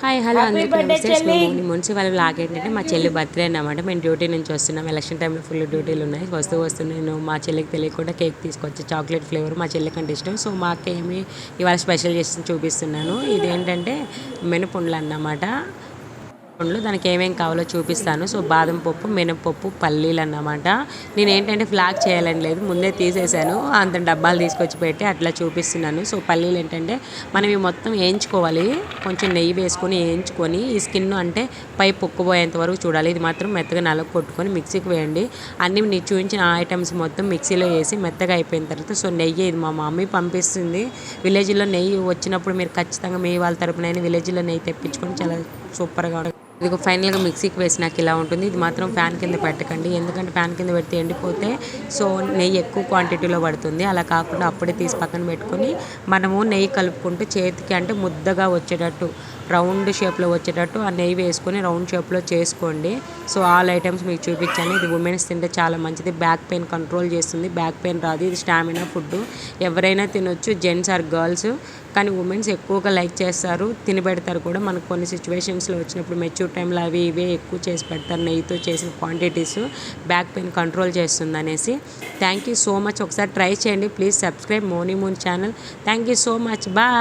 Hi hello అందరికీ నమస్తే. Municipal blog ఏంటంటే మా చెల్లి బర్త్డే అన్నమాట. మేము డ్యూటీ నుంచి వస్తున్నాం. ఎలక్షన్ టైంలో ఫుల్ డ్యూటీలు ఉన్నాయి. వస్తూ నేను మా చెల్లికి తెలియకుండా కేక్ తీసుకొచ్చి చాక్లెట్ ఫ్లేవర్ మా చెల్లికి అంటే ఇష్టం. సో మా అక్క ఏమి ఇవాళ స్పెషల్ చేసి చూపిస్తున్నాను. ఇదేంటంటే మినపుండ్లు అన్నమాట. దానికి ఏమేమి కావాలో చూపిస్తాను. సో బాదం పప్పు, మినపప్పు, పల్లీలు అన్నమాట. నేను ఏంటంటే ఫ్లాగ్ చేయాలని లేదు, ముందే తీసేసాను. అంత డబ్బాలు తీసుకొచ్చి పెట్టి అట్లా చూపిస్తున్నాను. సో పల్లీలు ఏంటంటే మనం ఇవి మొత్తం వేయించుకోవాలి. కొంచెం నెయ్యి వేసుకొని వేయించుకొని ఈ స్కిన్ అంటే పై పొక్కుపోయేంత వరకు చూడాలి. ఇది మాత్రం మెత్తగా నలుగు కొట్టుకొని మిక్సీకి వేయండి. అన్ని నీకు చూపించిన ఐటమ్స్ మొత్తం మిక్సీలో వేసి మెత్తగా అయిపోయిన తర్వాత సో నెయ్యి ఇది మా మమ్మీ పంపిస్తుంది. విలేజ్లో నెయ్యి వచ్చినప్పుడు మీరు ఖచ్చితంగా మీ వాళ్ళ తరపున విలేజ్లో నెయ్యి తెప్పించుకొని చాలా సూపర్గా ఉంటుంది. ఇది ఫైనల్గా మిక్సీకి వేసినాక ఇలా ఉంటుంది. ఇది మాత్రం ఫ్యాన్ కింద పెట్టకండి, ఎందుకంటే ఫ్యాన్ కింద పెడితే ఎండిపోతే సో నెయ్యి ఎక్కువ క్వాంటిటీలో పడుతుంది. అలా కాకుండా అప్పుడే తీసి పక్కన పెట్టుకొని మనము నెయ్యి కలుపుకుంటూ చేతికి అంటే ముద్దగా వచ్చేటట్టు రౌండ్ షేప్లో వచ్చేటట్టు ఆ నెయ్యి వేసుకొని రౌండ్ షేప్లో చేసుకోండి. సో ఆల్ ఐటమ్స్ మీకు చూపించాను. ఇది ఉమెన్స్ తింటే చాలా మంచిది, బ్యాక్ పెయిన్ కంట్రోల్ చేస్తుంది, బ్యాక్ పెయిన్ రాదు. ఇది స్టామినా ఫుడ్, ఎవరైనా తినొచ్చు, జెంట్స్ ఆర్ గర్ల్స్. కానీ ఉమెన్స్ ఎక్కువగా లైక్ చేస్తారు, తినబెడతారు కూడా. మనకు కొన్ని సిచ్యువేషన్స్లో వచ్చినప్పుడు మెచ్యూర్ టైంలో అవి ఇవే ఎక్కువ చేసి పెడతారు, నెయ్యితో చేసిన క్వాంటిటీస్ బ్యాక్ పెయిన్ కంట్రోల్ చేస్తుంది అనేసి. Thank you so much. ఒకసారి ట్రై చేయండి please. Subscribe money moon channel. Thank you so much. Bye.